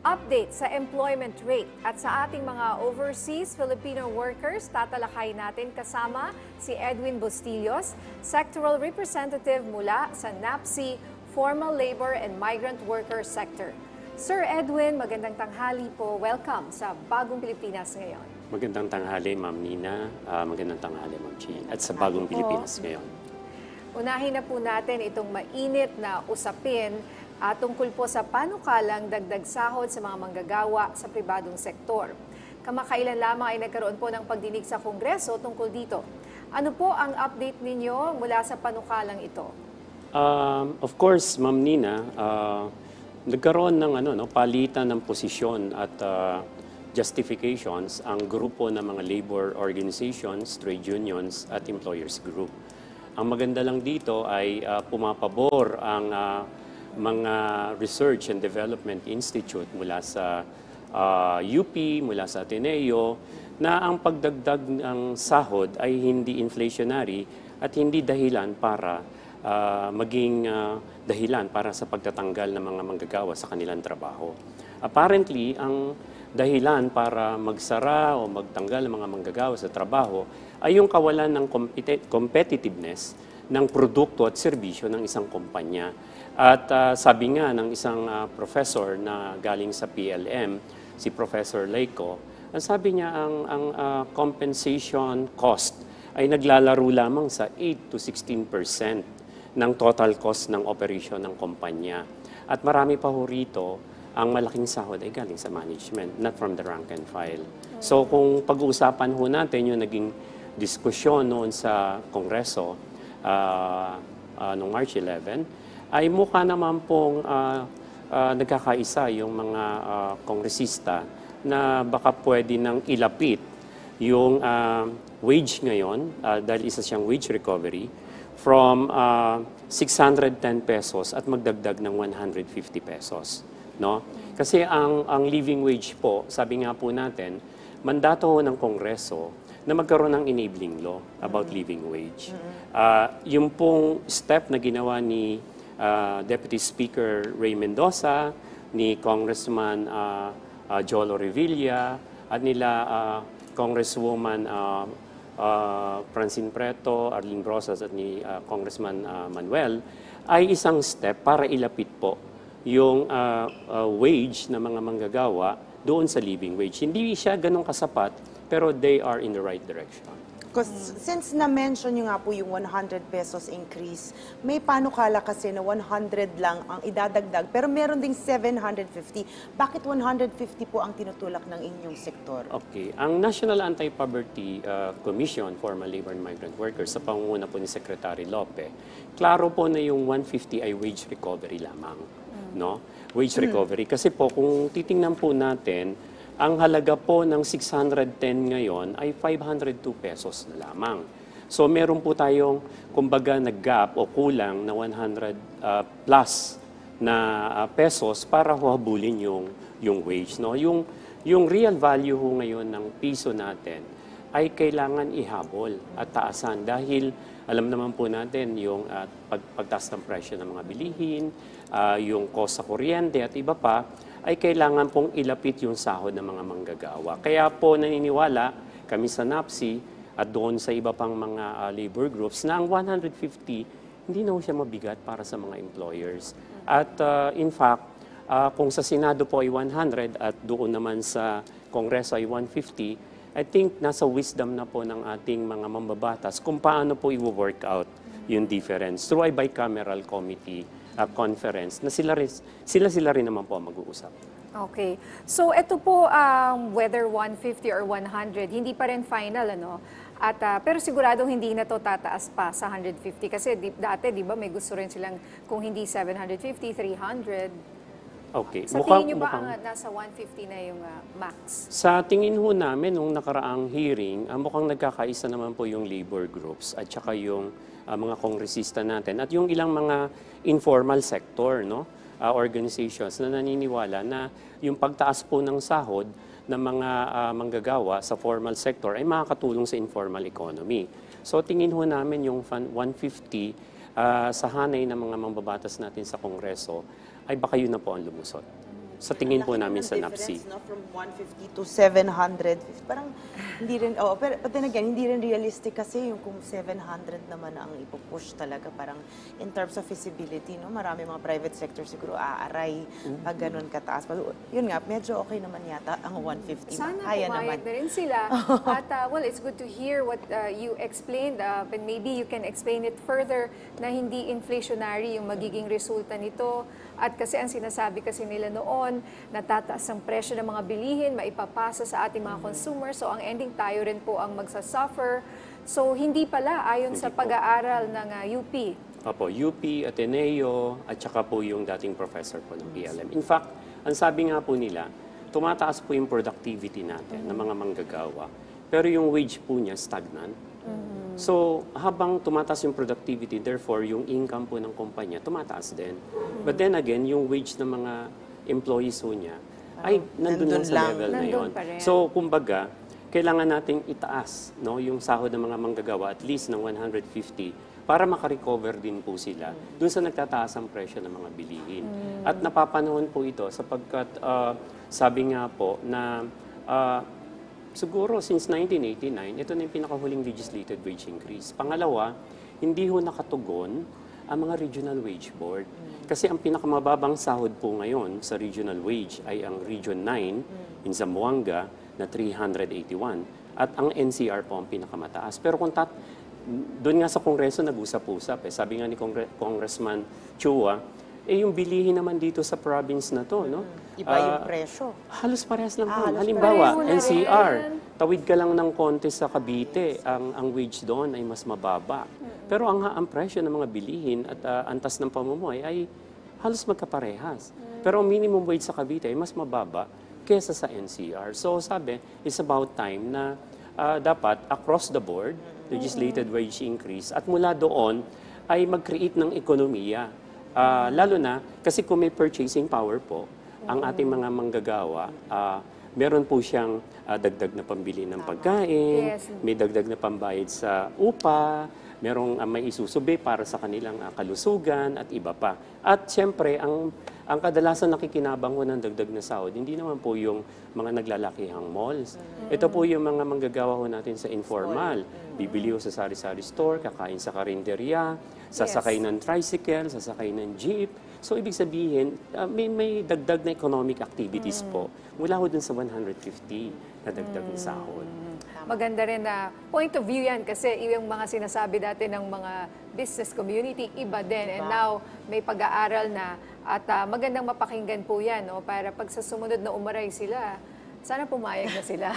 Update sa employment rate at sa ating mga overseas Filipino workers, tatalakay natin kasama si Edwin Bustillos, Sectoral Representative mula sa NAPSI, Formal Labor and Migrant Worker Sector. Sir Edwin, magandang tanghali po. Welcome sa Bagong Pilipinas ngayon. Magandang tanghali, Ma'am Nina. Magandang tanghali, Ma'am Chi. At sa Bagong Pilipinas ngayon. Unahin na po natin itong mainit na usapin tungkol po sa panukalang dagdag sahod sa mga manggagawa sa pribadong sektor. Kamakailan lamang ay nagkaroon po ng pagdinig sa Kongreso tungkol dito. Ano po ang update ninyo mula sa panukalang ito? Of course, Ma'am Nina, nagkaroon ng palitan ng posisyon at justifications ang grupo ng mga labor organizations, trade unions at employers group. Ang maganda lang dito ay pumapabor ang mga Research and Development Institute mula sa UP, mula sa Ateneo, na ang pagdagdag ng sahod ay hindi inflationary at hindi dahilan para maging dahilan para sa pagtatanggal ng mga manggagawa sa kanilang trabaho. Apparently, ang dahilan para magsara o magtanggal ng mga manggagawa sa trabaho ay yung kawalan ng competitiveness ng produkto at serbisyo ng isang kumpanya. At sabi nga ng isang professor na galing sa PLM, si Professor Laico, sabi niya ang compensation cost ay naglalaro lamang sa 8 to 16% ng total cost ng operasyon ng kumpanya. At marami pa ho rito, ang malaking sahod ay galing sa management, not from the rank and file. So kung pag-uusapan ho natin yung naging diskusyon noon sa Kongreso noong March 11, ay mukha naman pong nagkakaisa yung mga kongresista na baka pwede nang ilapit yung wage ngayon, dahil isa siyang wage recovery, from 610 pesos at magdagdag ng 150 pesos. No? Kasi ang living wage po, sabi nga po natin, mandato ho ng Kongreso na magkaroon ng enabling law about living wage. Yung pong step na ginawa ni Deputy Speaker Ray Mendoza, ni Congressman Jolo Revilla, at nila Congresswoman Francine Preto, Arlene Rosas, at ni Congressman Manuel, ay isang step para ilapit po yung wage ng mga manggagawa doon sa living wage. Hindi siya ganun kasapat, pero they are in the right direction. Because since na-mention nyo nga po yung 100 pesos increase, may panukala kasi na 100 lang ang idadagdag, pero meron ding 750. Bakit 150 po ang tinutulak ng inyong sektor? Okay. Ang National Anti-Poverty Commission, Formal Labor and Migrant Workers, sa pangunguna po ni Secretary Lope, klaro po na yung 150 ay wage recovery lamang. No? Wage recovery. Kasi po, kung titingnan po natin, ang halaga po ng 610 ngayon ay 502 pesos na lamang. So meron po tayong, kumbaga, nag-gap o kulang na 100 plus na pesos para habulin yung wage. No? Yung real value ho ngayon ng piso natin ay kailangan ihabol at taasan dahil alam naman po natin yung pagtaas ng presyo ng mga bilihin, yung cost sa kuryente at iba pa, ay kailangan pong ilapit yung sahod ng mga manggagawa. Kaya po naniniwala kami sa NAPSI at doon sa iba pang mga labor groups na ang 150, hindi na siya mabigat para sa mga employers. At in fact, kung sa Senado po ay 100 at doon naman sa Kongreso ay 150, I think nasa wisdom na po ng ating mga mambabatas kung paano po i-work out yung difference through a bicameral committee conference na sila rin naman po mag-uusap. Okay. So ito po, whether 150 or 100, hindi pa rin final, ano? At, pero siguradong hindi na to tataas pa sa 150 kasi dati, di ba, may gusto rin silang kung hindi 750, 300. Okay. Sa tingin nyo ba ang nasa 150 na yung max? Sa tingin ho namin, nung nakaraang hearing, mukhang nagkakaisa naman po yung labor groups at saka yung mga kongresista natin at yung ilang mga informal sector organizations na naniniwala na yung pagtaas po ng sahod ng mga manggagawa sa formal sector ay makakatulong sa informal economy. So tingin ho namin yung 150 sa hanay ng mga mambabatas natin sa Kongreso ay baka yun na po ang lumusot. sa tingin po Laki namin ng sa NAPSI. difference, no? From 150 to 750. Parang hindi rin, pero but then again, hindi rin realistic kasi yung kung 700 naman ang ipupush talaga. Parang in terms of feasibility, no? Marami mga private sector siguro aaray pag ganun kataas. Pero yun nga, medyo okay naman yata ang 150. Sana Kaya pumayag naman. na rin sila. At well, it's good to hear what you explained. And maybe you can explain it further na hindi inflationary yung magiging resulta nito. At kasi ang sinasabi kasi nila noon, natataas ang presyo ng mga bilihin, maipapasa sa ating mga consumers. So ang ending tayo rin po ang magsasuffer. So hindi pala ayon sa Hindi po. pag-aaral ng UP. Opo, UP, Ateneo, at saka po yung dating professor po ng PLM. In fact, ang sabi nga po nila, tumataas po yung productivity natin ng mga manggagawa. Pero yung wage po niya stagnant. So, habang tumataas yung productivity, therefore, yung income po ng kumpanya, tumataas din. But then again, yung wage ng mga employees po niya, ay nandun lang sa level na Nandun yun. pa rin. So, kumbaga, kailangan nating itaas no, yung sahod ng mga manggagawa at least ng 150 para makarecover din po sila dun sa nagtataas ang presyo ng mga bilihin. At napapanahon po ito sapagkat sabi nga po na siguro since 1989, ito na yung pinakahuling legislated wage increase. Pangalawa, hindi ho nakatugon ang mga regional wage board. Kasi ang pinakamababang sahod po ngayon sa regional wage ay ang Region 9 in Zamboanga na 381 at ang NCR po ang pinakamataas. Pero kung doon nga sa Kongreso nag-usap-usap, sabi nga ni Congressman Chua, yung bilihin naman dito sa province na to, no? Iba yung presyo. Halos parehas lang po. halos Halimbawa, pareho na NCR, rin. tawid ka lang ng konti sa Cavite, ang wage doon ay mas mababa. Pero ang presyo ng mga bilihin at antas ng pamumuhay ay halos magkaparehas. Pero ang minimum wage sa Cavite ay mas mababa kesa sa NCR. So sabi, it's about time na dapat across the board, legislated wage increase, at mula doon ay mag-create ng ekonomiya. Lalo na, kasi kung may purchasing power po, ang ating mga manggagawa, meron po siyang dagdag na pambili ng pagkain, Yes. may dagdag na pambayad sa upa, merong may isusubi para sa kanilang kalusugan at iba pa. At siyempre, ang kadalasan nakikinabang ho ng dagdag na sahod, hindi naman po yung mga naglalakihang malls. Ito po yung mga manggagawa ho natin sa informal. Bibili ho sa sari-sari store, kakain sa karinderya, sasakay ng tricycle, sasakay ng jeep. So, ibig sabihin, may dagdag na economic activities po mula ho dun sa 150 na dagdag na sahod. Maganda rin na point of view yan kasi yung mga sinasabi dati ng mga business community, iba din. And now, may pag-aaral na at magandang mapakinggan po yan no? Para pag sa sumunod na umaray sila, sana pumayag na sila.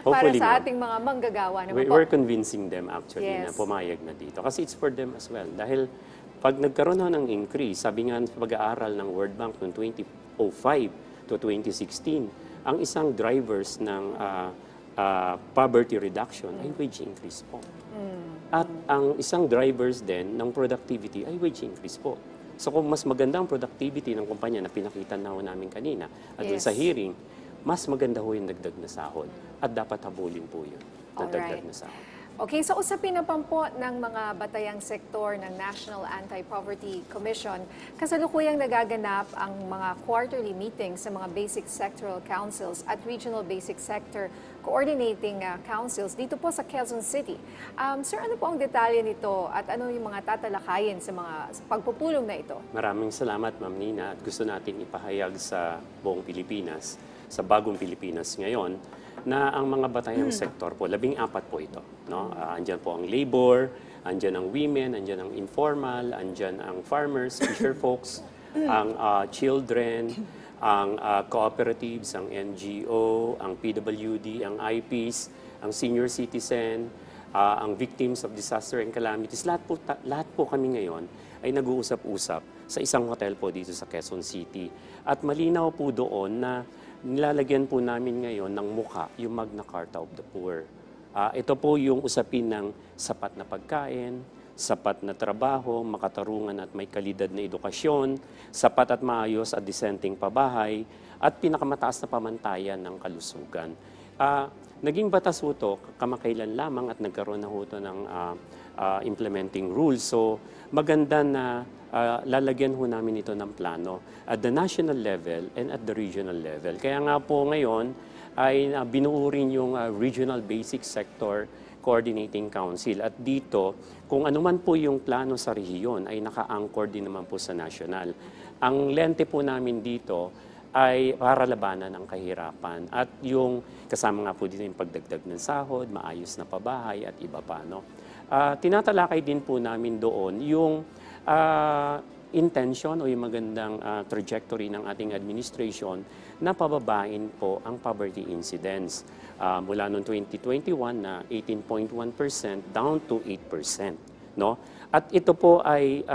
Para Hopefully sa nga. ating mga manggagawa naman po. We're convincing them actually na Yes. pumayag na dito. Kasi it's for them as well. Dahil pag nagkaroon na ng increase, sabi nga sa pag-aaral ng World Bank noong 2005 to 2016, ang isang drivers ng poverty reduction ay wage increase po. At ang isang drivers din ng productivity ay wage increase po. So kung mas maganda ang productivity ng kumpanya na pinakita na ho namin kanina at dun Yes. sa hearing, mas maganda ho yung dagdag na sahod. At dapat habulin po yun, na dagdag Alright. na sahod. Okay, so usapin na po ng mga batayang sektor ng National Anti-Poverty Commission. Kasalukuyang nagaganap ang mga quarterly meetings sa mga basic sectoral councils at regional basic sector coordinating councils dito po sa Quezon City. Sir, ano po ang detalye nito at ano yung mga tatalakayin sa mga pagpupulong na ito? Maraming salamat, Ma'am Nina. At gusto natin ipahayag sa buong Pilipinas, sa bagong Pilipinas ngayon, na ang mga batayang sektor po, 14 po ito. No? Andyan po ang labor, andyan ang women, andyan ang informal, andyan ang farmers, fisher folks, ang children, ang cooperatives, ang NGO, ang PWD, ang IPs, ang senior citizen, ang victims of disaster and calamities. Lahat po kami ngayon ay nag-uusap-usap sa isang hotel po dito sa Quezon City. At malinaw po doon na nilalagyan po namin ngayon ng muka yung Magna Carta of the Poor. Ito po yung usapin ng sapat na pagkain, sapat na trabaho, makatarungan at may kalidad na edukasyon, sapat at maayos at disenteng pabahay, at pinakamataas na pamantayan ng kalusugan. Naging batas ho ito kamakailan lamang at nagkaroon na ho ito ng implementing rules. So maganda na lalagyan ho namin ito ng plano at the national level and at the regional level. Kaya nga po ngayon ay binuo rin yung Regional Basic Sector Coordinating Council. At dito, kung ano man po yung plano sa rehiyon, ay naka-anchor din naman po sa national. Ang lente po namin dito ay para labanan ang kahirapan. At yung kasama nga po dito yung pagdagdag ng sahod, maayos na pabahay at iba pa. No? Tinatalakay din po namin doon yung intention o yung magandang trajectory ng ating administration na pababain po ang poverty incidence. Mula noong 2021 na 18.1% down to 8%. No? At ito po ay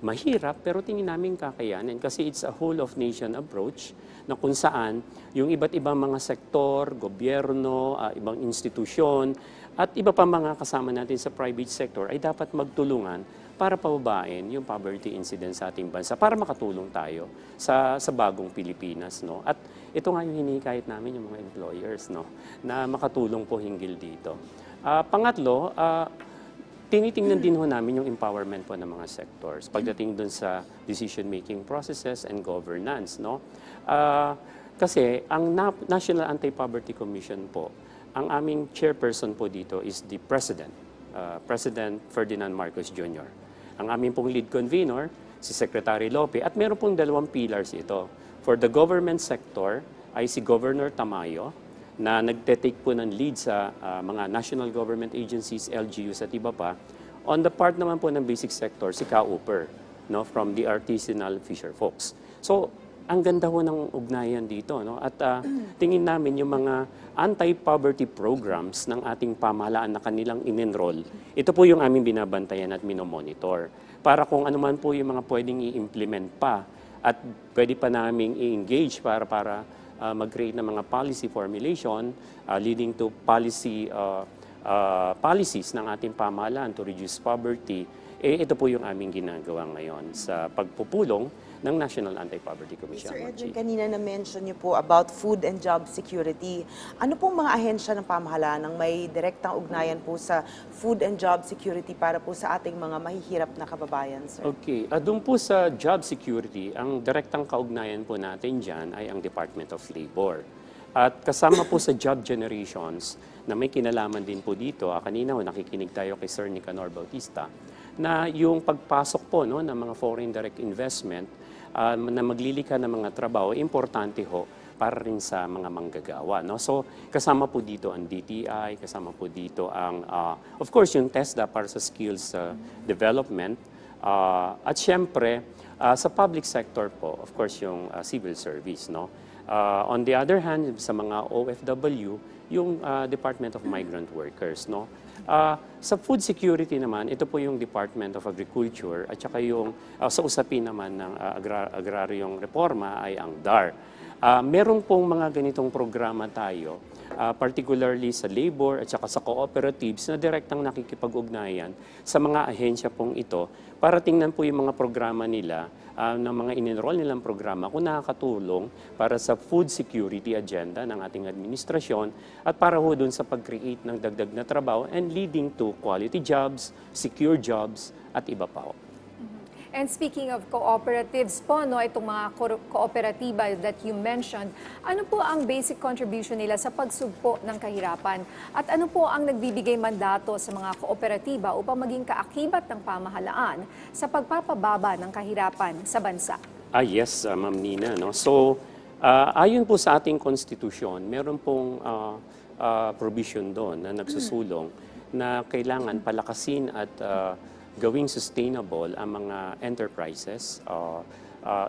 mahirap pero tingin namin kakayanin kasi it's a whole of nation approach na kung saan yung iba't ibang mga sektor, gobyerno, ibang institusyon at iba pa mga kasama natin sa private sector ay dapat magtulungan para pababain yung poverty incidence sa ating bansa para makatulong tayo sa bagong Pilipinas. No? At ito nga yung hinikayat namin yung mga employers no? Na makatulong po hinggil dito. Pangatlo, tinitingnan din ho namin yung empowerment po ng mga sectors pagdating dun sa decision-making processes and governance. No? Kasi ang National Anti-Poverty Commission po, ang aming chairperson po dito is the President, President Ferdinand Marcos Jr. Ang aming pong lead convener, si Secretary Lope, at meron pong dalawang pillars ito. For the government sector ay si Governor Tamayo, na nagte-take po ng lead sa mga national government agencies, LGUs at iba pa. On the part naman po ng basic sector, si Ka-Uper, no, from the artisanal fisher folks. So, ang ganda ho ng ugnayan dito. No? At tingin namin yung mga anti-poverty programs ng ating pamahalaan na kanilang in-enroll, ito po yung aming binabantayan at minomonitor. Para kung ano man po yung mga pwedeng i-implement pa at pwede pa naming i-engage para mag-create ng mga policy formulation leading to policies ng ating pamahalaan to reduce poverty, ito po yung aming ginagawa ngayon sa pagpupulong ng National Anti-Poverty Commission. Sir Edwin, kanina na-mention niyo po about food and job security. Ano pong mga ahensya ng pamahalaan ang may direktang ugnayan po sa food and job security para po sa ating mga mahihirap na kababayan, sir? Okay. Doon po sa job security, ang direktang kaugnayan po natin dyan ay ang Department of Labor. At kasama po sa job generations na may kinalaman din po dito, kanina nakikinig tayo kay Sir Nicanor Bautista, na yung pagpasok po no, ng mga foreign direct investment na maglilika ng mga trabaho, importante ho para rin sa mga manggagawa. No? So, kasama po dito ang DTI, kasama po dito ang, of course, yung TESDA para sa skills development. At syempre, sa public sector po, of course, yung civil service. No? On the other hand, sa mga OFW, yung Department of Migrant Workers. No? Sa food security naman, ito po yung Department of Agriculture at saka yung sa usapin naman ng agraryong reforma ay ang DAR. Meron pong mga ganitong programa tayo, particularly sa labor at saka sa cooperatives na direktang nakikipag-ugnayan sa mga ahensya pong ito para tingnan po yung mga programa nila ng mga in-enroll nilang programa kung nakakatulong para sa food security agenda ng ating administrasyon at para ho dun sa pag-create ng dagdag na trabaho and leading to quality jobs, secure jobs at iba pa ho. And speaking of cooperatives po, no, itong mga kooperatiba that you mentioned, ano po ang basic contribution nila sa pagsugpo ng kahirapan? At ano po ang nagbibigay mandato sa mga kooperatiba upang maging kaakibat ng pamahalaan sa pagpapababa ng kahirapan sa bansa? Yes, Ma'am Nina. No? So, ayon po sa ating konstitusyon, meron pong provision doon na nagsusulong na kailangan palakasin at gawing sustainable ang mga enterprises,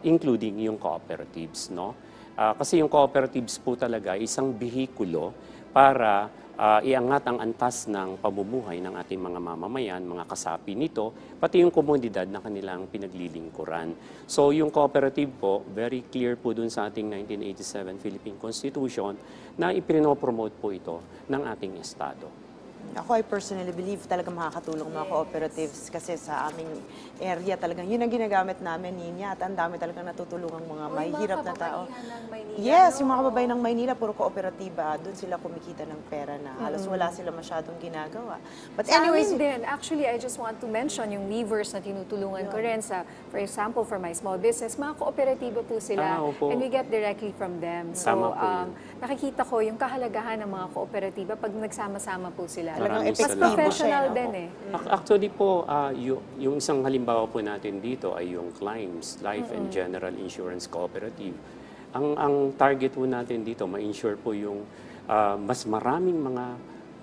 including yung cooperatives. No? Kasi yung cooperatives po talaga isang bihikulo para iangat ang antas ng pamumuhay ng ating mga mamamayan, mga kasapi nito, pati yung komunidad na kanilang pinaglilingkuran. So yung cooperative po, very clear po dun sa ating 1987 Philippine Constitution na ipinopromote po ito ng ating Estado. Ako, I personally believe talaga makakatulong mga cooperatives kasi sa aming area talagang yun ang ginagamit namin, Ninya, at ang dami talagang natutulungang mga mahihirap na tao. Yes, yung mga kababayan ng Maynila, puro kooperatiba, doon sila kumikita ng pera na halos wala sila masyadong ginagawa. But anyways, Sa amin din, actually, I just want to mention yung weavers na tinutulungan ko rin sa, for example, for my small business, mga kooperatiba po sila. Opo. And we get directly from them. So, Tama po yun. nakikita ko yung kahalagahan ng mga kooperatiba pag nagsama-sama po sila. Maraming Mas salamat. professional Siya, din no? Actually po, yung isang halimbawa po natin dito ay yung Climbs, Life and General Insurance Cooperative. Ang target po natin dito, ma-insure po yung mas maraming mga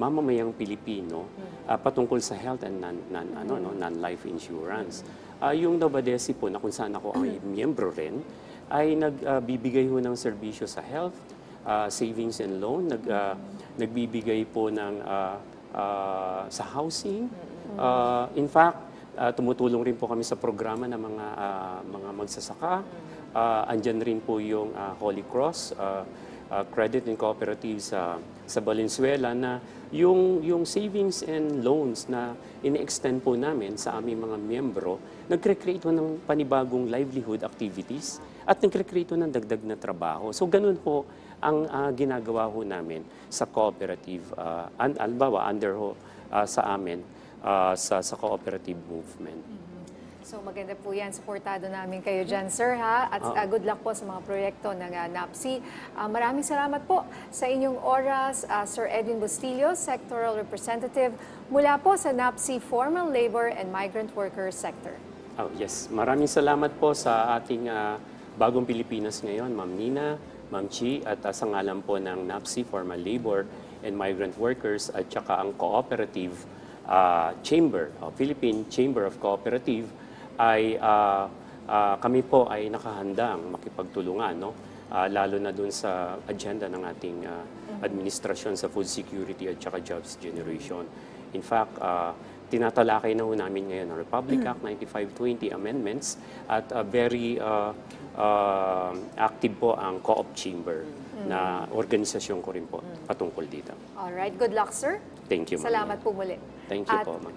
mamamayang Pilipino patungkol sa health and non-life insurance. Yung Novadesi po, na kung saan ako ay miyembro rin, ay nagbibigay ho ng serbisyo sa health, savings and loan, nagbibigay po ng sa housing. In fact, tumutulong rin po kami sa programa ng mga magsasaka. Andyan rin po yung Holy Cross Credit and Cooperative sa Valenzuela na yung savings and loans na ini-extend po namin sa aming mga miyembro, nagre-create po ng panibagong livelihood activities at nagre-create po ng dagdag na trabaho. So ganun po ang ginagawa ho namin sa cooperative, albawa under ho sa amin sa cooperative movement. So maganda po yan. Supportado namin kayo dyan, sir, ha? At good luck po sa mga proyekto ng NAPSI. Maraming salamat po sa inyong oras, Sir Edwin Bustillo, Sectoral Representative mula po sa NAPSI Formal Labor and Migrant Workers Sector. Oh, yes. Maraming salamat po sa ating Bagong Pilipinas ngayon, Ma'am Nina, Ma'am Chi, at sa ngalan po ng NAPSI Formal Labor and Migrant Workers at saka ang Cooperative Chamber, Philippine Chamber of Cooperative, ay kami po ay nakahandang makipagtulungan, no? Lalo na dun sa agenda ng ating administrasyon sa food security at saka jobs generation. In fact, tinatalakay na ho namin ngayon ang Republic Act 9520 amendments at very active po ang Co-op Chamber na organisasyon ko rin po patungkol dito. Alright, good luck, sir. Thank you, Ma'am. Salamat po muli. Thank you At po, Ma'am.